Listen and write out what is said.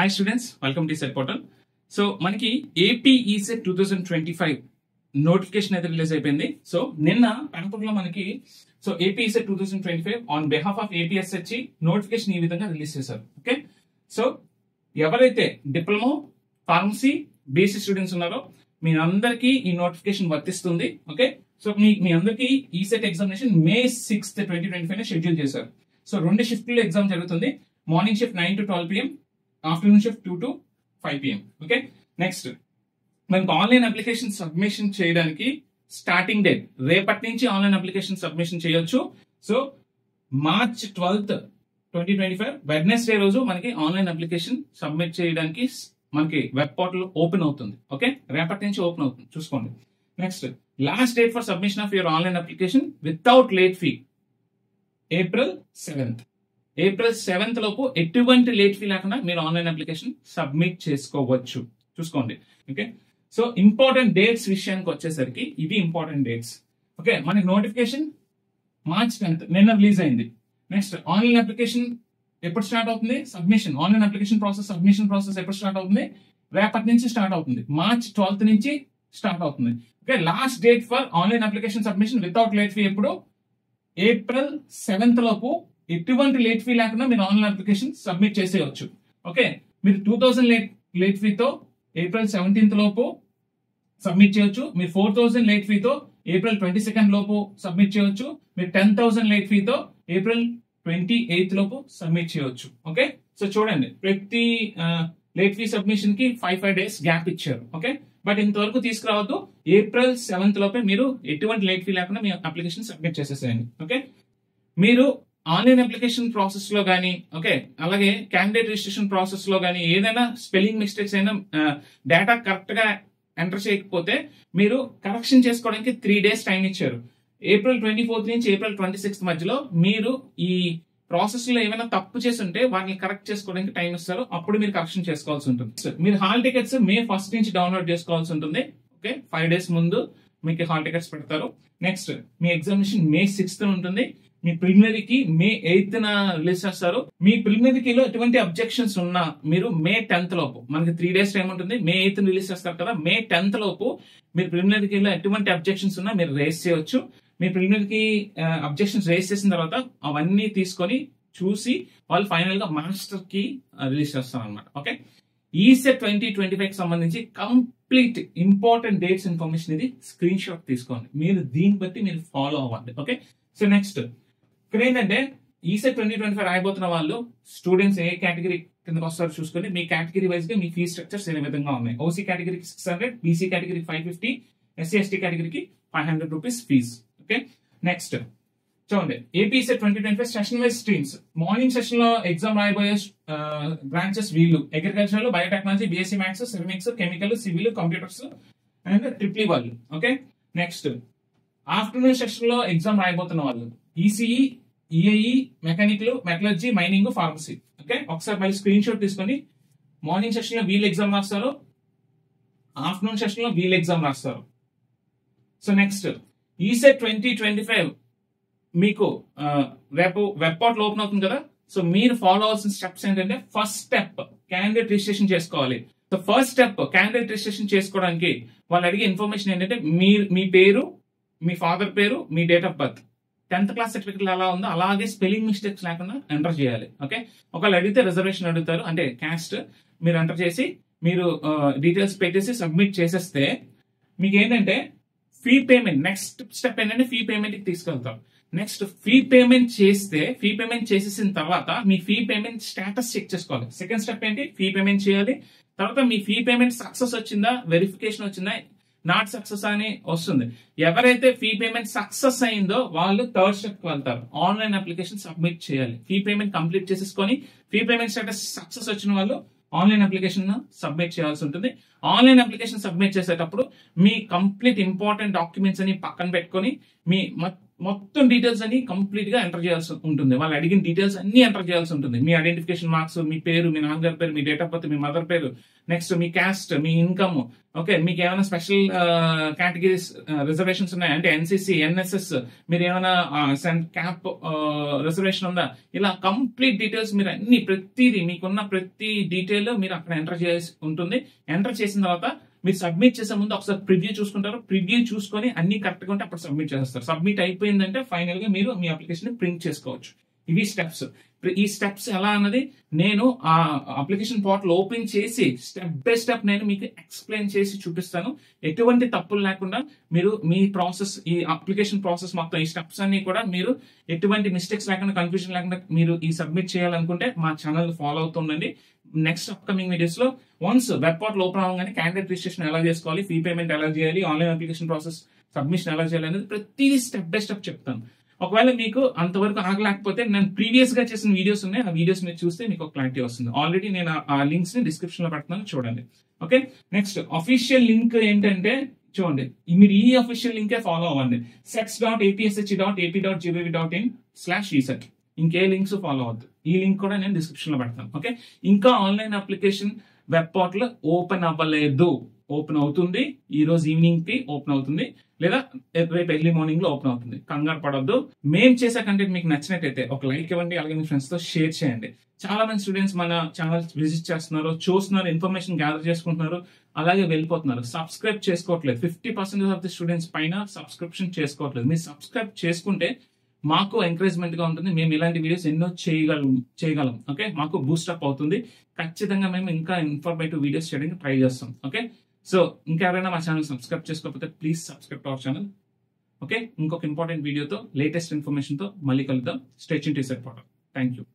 Hi students, welcome to Set Portal. So మనకి AP ECET 2025 notification అయితే release అయిపోయింది. So నిన్న పేపర్ లో మనకి AP ECET 2025 on behalf of APSH notification ఈ విధంగా రిలీజ్ చేశారు. ఓకే, సో ఎవరైతే డిప్లొమా ఫార్మసీ బేసిక్ స్టూడెంట్స్ ఉన్నారో మీ అందరికీ ఈ నోటిఫికేషన్ వర్తిస్తుంది. ఓకే, సో మీ అందరికీ ECET examination May 6th 2025 schedule చేశారు. సో 2 షిఫ్ట్లో ఎగ్జామ్ జరుగుతుంది. Morning shift 9 to 12 PM, afternoon shift 2 to 5 PM. Okay, next మనకు ఆన్లైన్ అప్లికేషన్ సబ్మిషన్ చేయడానికి స్టార్టింగ్ డేట్ రేపటి నుంచి ఆన్లైన్ అప్లికేషన్ సబ్మిషన్ చేయొచ్చు. సో March 12th 2025 వెడ్నెస్డే రోజు మనకి ఆన్లైన్ అప్లికేషన్ సబ్మిట్ చేయడానికి మనకి వెబ్ పోర్టల్ ఓపెన్ అవుతుంది. ఓకే, రేపటి నుంచి ఓపెన్ అవుతుంది, చూసుకోండి. Next last date for submission of your online application without late fee April 7th. April 7th లోపు ఎటువంటి లేట్ ఫీ లేకుండా మీరు ఆన్లైన్ అప్లికేషన్ సబ్మిట్ చేసుకోవచ్చు, చూసుకోండి. ఓకే, సో ఇంపార్టెంట్ డేట్స్ విషయానికి వచ్చేసరికి ఇవి ఇంపార్టెంట్ డేట్స్. ఓకే, మనకి నోటిఫికేషన్ March 10th నిన్న రిలీజ్ అయింది. నెక్స్ట్ ఆన్లైన్ అప్లికేషన్ ఎప్పుడు స్టార్ట్ అవుతుంది? Submission online application process submission process ఎప్పుడు స్టార్ట్ అవుతుంది? రేపటి నుంచి స్టార్ట్ అవుతుంది. March 12th నుంచి స్టార్ట్ అవుతుంది. Okay, last date for online application submission without late fee ఎప్పుడు? April 7th లోపు ఎటువంటి లేట్ ఫీ లేకుండా మీరు ఆన్లైన్ అప్లికేషన్ సబ్మిట్ చేసేయచ్చు. ఓకే, మీరు 2000 లేట్ ఫీతో April 17th లోపు సబ్మిట్ చేయొచ్చు. మీరు 4000 లేట్ ఫీతో April 22nd లోపు సబ్మిట్ చేయొచ్చు. మీరు 10,000 లేట్ ఫీతో April 28th లోపు సబ్మిట్ చేయొచ్చు. ఓకే, సో చూడండి, ప్రతి లేట్ ఫీ సబ్మిషన్ కి 5 days గ్యాప్ ఇచ్చారు. ఓకే, బట్ ఇంతవరకు తీసుకురావద్దు. April 7th లోపే మీరు ఎటువంటి లేట్ ఫీ లేకుండా మీ అప్లికేషన్ సబ్మిట్ చేసేసేయండి. ఓకే, మీరు ఆన్లైన్ అప్లికేషన్ ప్రాసెస్ లో కానీ, ఓకే, అలాగే క్యాండిడేట్ రిజిస్ట్రేషన్ ప్రాసెస్ లో కానీ ఏదైనా స్పెల్లింగ్ మిస్టేక్స్ అయినా డేటా కరెక్ట్ గా ఎంటర్ చేయకపోతే మీరు కరెక్షన్ చేసుకోవడానికి 3 days టైం ఇచ్చారు. April 24th నుంచి April 26th మధ్యలో మీరు ఈ ప్రాసెస్ లో ఏమైనా తప్పు చేసి ఉంటే వాటిని కరెక్ట్ చేసుకోవడానికి టైం ఇస్తారు. అప్పుడు మీరు కరెక్షన్ చేసుకోవాల్సి ఉంటుంది. మీరు హాల్ టికెట్స్ May 1st నుంచి డౌన్లోడ్ చేసుకోవాల్సి ఉంటుంది. ఓకే, 5 days ముందు మీకు హాల్ టికెట్స్ పెడతారు. నెక్స్ట్ మీ ఎగ్జామినేషన్ May 6th ఉంటుంది. మీ ప్రిలిమినరీకి May 8th రిలీజ్ చేస్తారు. మీ ప్రిలిమినరీలో ఎటువంటి అబ్జెక్షన్స్ ఉన్నా మీరు May 10th లోపు, మనకి 3 days టైం ఉంటుంది. May 8th రిలీజ్ చేస్తారు కదా, May 10th లోపు మీరు ప్రిలిమినరీలో ఎటువంటి అబ్జెక్షన్స్ ఉన్నా మీరు రేస్ చేయొచ్చు. మీ ప్రిలిమినరీకి అబ్జెక్షన్స్ రేస్ చేసిన తర్వాత అవన్నీ తీసుకొని చూసి వాళ్ళు ఫైనల్ గా మాస్టర్ కి రిలీజ్ చేస్తారు అనమాట. ఓకే, ఈసెట్ 2025 కి సంబంధించి కంప్లీట్ ఇంపార్టెంట్ డేట్స్ ఇన్ఫర్మేషన్ ఇది స్క్రీన్ షాట్ తీసుకోండి. మీరు దీన్ని బట్టి మీరు ఫాలో అవ్వండి. ఓకే, సో నెక్స్ట్ ఇక్కడ ఏంటంటే ఈసెట్ 2025 రాయబోతున్న వాళ్ళు స్టూడెంట్స్ ఏ కేటగిరీ కిందకి వస్తారో చూసుకొని మీ కేటగిరీ వైజ్ గా మీ ఫీ స్ట్రక్చర్స్ ఏ విధంగా ఉన్నాయి. ఓసీ కేటగిరీకి 600, బీసీ కేటగిరీకి 550, ఎస్సీ ఎస్టీ కేటగిరీకి 500 రూపీస్ ఫీజ్. ఓకే, నెక్స్ట్ చూడండి, AP ECET 2025 session wise streams. Morning session లో ఎగ్జామ్ రాయబోయే బ్రాంచెస్ వీళ్ళు agriculture, biotechnology, BSc maths, civics, chemical, civil, computers and triple వాళ్ళు. ఓకే, నెక్స్ట్ ఆఫ్టర్నూన్ సెషన్ లో exam రాయబోతున్న వాళ్ళు ECE, EAE, mechanical, metallurgy, mining, pharmacy. Okay, ఒకసారి మళ్ళీ screenshot తీసుకొని మార్నింగ్ సెషన్ లో వీళ్ళు ఎగ్జామ్ రాస్తారు, ఆఫ్టర్నూన్ సెషన్ లో వీళ్ళు ఎగ్జామ్ రాస్తారు. సో నెక్స్ట్ ఈసెట్ 2025 మీకు రేపు వెబ్ పోర్టల్ ఓపెన్ అవుతుంది కదా. సో మీరు ఫాలో అవ్వాల్సిన స్టెప్స్ ఏంటంటే, ఫస్ట్ స్టెప్ క్యాండిడేట్ రిజిస్ట్రేషన్ చేసుకోవాలి. So first step candidate registration చేసుకోవడానికి వాళ్ళు అడిగే ఇన్ఫర్మేషన్ ఏంటంటే మీ పేరు, మీ ఫాదర్ పేరు, మీ date of birth, 10th class certificate ఎలా ఉందో అలాగే స్పెల్లింగ్ మిస్టేక్స్ లేకుండా ఎంటర్ చేయాలి. ఓకే, ఒకవేళ అడిగితే రిజర్వేషన్ అడుగుతారు, అంటే క్యాస్ట్ మీరు ఎంటర్ చేసి మీరు డీటెయిల్స్ పెట్టేసి సబ్మిట్ చేసేస్తే మీకు ఏంటంటే ఫీ పేమెంట్, నెక్స్ట్ స్టెప్ ఏంటంటే ఫీ పేమెంట్ కి తీసుకెళ్తాం. నెక్స్ట్ ఫీ పేమెంట్ చేసేసిన తర్వాత మీ ఫీ పేమెంట్ స్టేటస్ చెక్ చేసుకోవాలి. సెకండ్ స్టెప్ ఏంటి? ఫీ పేమెంట్ చేయాలి. తర్వాత మీ ఫీ పేమెంట్ సక్సెస్ వచ్చిందా, వెరిఫికేషన్ వచ్చిందా, నాట్ సక్సెస్ అని వస్తుంది. ఎవరైతే ఫీ పేమెంట్ సక్సెస్ అయిందో వాళ్ళు థర్డ్ స్టెప్ కి వెళ్తారు, ఆన్లైన్ అప్లికేషన్ సబ్మిట్ చేయాలి. ఫీ పేమెంట్ కంప్లీట్ చేసేసుకొని ఫీ పేమెంట్ స్టేటస్ సక్సెస్ వచ్చిన వాళ్ళు ఆన్లైన్ అప్లికేషన్ సబ్మిట్ చేయాల్సి ఉంటుంది. ఆన్లైన్ అప్లికేషన్ సబ్మిట్ చేసేటప్పుడు మీ కంప్లీట్ ఇంపార్టెంట్ డాక్యుమెంట్స్ అని పక్కన పెట్టుకొని మీ మొత్తం డీటెయిల్స్ అని కంప్లీట్ గా ఎంటర్ చేయాల్సి ఉంటుంది. వాళ్ళు అడిగిన డీటెయిల్స్ అన్ని ఎంటర్ చేయాల్సి ఉంటుంది. మీ ఐడెంటిఫికేషన్ మార్క్స్, మీ పేరు, మీ నాన్నగారి పేరు, మీ డేట్ ఆఫ్ బర్త్, మీ మదర్ పేరు, నెక్స్ట్ మీ క్యాస్ట్, మీ ఇన్కమ్, ఓకే, మీకు ఏమైనా స్పెషల్ కేటగిరీస్ రిజర్వేషన్స్ ఉన్నాయి అంటే ఎన్సీసీ, ఎన్ఎస్ఎస్, మీరు ఏమైనా క్యాప్ రిజర్వేషన్ ఉందా, ఇలా కంప్లీట్ డీటెయిల్స్ మీరు అన్ని ప్రతిదీ మీకున్న ప్రతి డీటెయిల్ మీరు అక్కడ ఎంటర్ చేయాల్సి ఉంటుంది. ఎంటర్ చేసిన తర్వాత మీరు సబ్మిట్ చేసే ముందు ఒకసారి ప్రివ్యూ చూసుకుంటారు. ప్రివ్యూ చూసుకొని అన్ని కరెక్ట్ గా ఉంటే అప్పుడు సబ్మిట్ చేస్తారు. సబ్మిట్ అయిపోయిందంటే ఫైనల్ గా మీరు మీ అప్లికేషన్ ప్రింట్ చేసుకోవచ్చు. ఇవి స్టెప్స్. ఈ స్టెప్స్ ఎలా అన్నది నేను ఆ అప్లికేషన్ పోర్టల్ ఓపెన్ చేసి స్టెప్ బై స్టెప్ నేను మీకు ఎక్స్ప్లెయిన్ చేసి చూపిస్తాను. ఎటువంటి తప్పులు లేకుండా మీరు మీ ప్రాసెస్, ఈ అప్లికేషన్ ప్రాసెస్ మొత్తం ఈ స్టెప్స్ అన్ని కూడా మీరు ఎటువంటి మిస్టేక్స్ లేకుండా, కన్ఫ్యూజన్ లేకుండా మీరు ఈ సబ్మిట్ చేయాలనుకుంటే మా ఛానల్ ఫాలో అవుతుండండి. నెక్స్ట్ అప్కమింగ్ వీడియోస్ లో వన్స్ వెబ్ పోర్టల్ ఓపెన్ అవ్వగానే క్యాండిడేట్ రిజిస్ట్రేషన్ ఎలా చేసుకోవాలి, ఫీ పేమెంట్ ఎలా చేయాలి, ఆన్లైన్ అప్లికేషన్ ప్రాసెస్ సబ్మిషన్ ఎలా చేయాలి అనేది ప్రతిదీ స్టెప్ బై స్టెప్ చెప్తాను. ఒకవేళ మీకు అంతవరకు ఆగలేకపోతే నేను ప్రీవియస్ గా చేసిన వీడియోస్ ఉన్నాయి, ఆ వీడియోస్ మీరు చూస్తే మీకు ఒక క్లారిటీ వస్తుంది. ఆల్రెడీ నేను ఆ లింక్స్ ని డిస్క్రిప్షన్ లో పెడుతున్నాను, చూడండి. ఓకే, నెక్స్ట్ అఫీషియల్ లింక్ ఏంటంటే చూడండి, మీరు ఈ అఫీషియల్ లింకే ఫాలో అవ్వండి. sets.apshe.ap.gov.in/eset. ఇంకే లింక్స్ ఫాలో అవ్వద్దు. ఈ లింక్ కూడా నేను డిస్క్రిప్షన్ లో పెడతాను. ఓకే, ఇంకా online application web portal open అవ్వలేదు, ఓపెన్ అవుతుంది. ఈ రోజు ఈవినింగ్ కి ఓపెన్ అవుతుంది, లేదా రేపు ఎర్లీ మార్నింగ్ లో ఓపెన్ అవుతుంది. కంగారు పడొద్దు. మేము చేసే కంటెంట్ మీకు నచ్చినట్టయితే ఒక లైక్ ఇవ్వండి, అలాగే మీ ఫ్రెండ్స్ తో షేర్ చేయండి. చాలా మంది స్టూడెంట్స్ మన ఛానల్ విజిట్ చేస్తున్నారు, చూస్తున్నారు, ఇన్ఫర్మేషన్ గ్యాదర్ చేసుకుంటున్నారు, అలాగే వెళ్ళిపోతున్నారు. సబ్స్క్రైబ్ చేసుకోవట్లేదు. 50% ఆఫ్ ది స్టూడెంట్స్ పైన సబ్స్క్రిప్షన్ చేసుకోవట్లేదు. మీరు సబ్స్క్రైబ్ చేసుకుంటే మాకు ఎంకరేజ్మెంట్ గా ఉంటుంది. మేము ఇలాంటి వీడియోస్ ఎన్నో చేయగలం. ఓకే, మాకు బూస్టప్ అవుతుంది. ఖచ్చితంగా మేము ఇంకా ఇన్ఫర్మేటివ్ వీడియోస్ చేయడానికి ట్రై చేస్తాం. ఓకే, సో ఇంకెవరైనా మా ఛానల్ సబ్స్క్రైబ్ చేసుకోకపోతే please subscribe to our channel. Okay, ఇంకొక ఇంపార్టెంట్ వీడియోతో, లేటెస్ట్ ఇన్ఫర్మేషన్ తో మళ్ళీ కలుద్దాం. Stay tuned to ESET Portal. Thank you.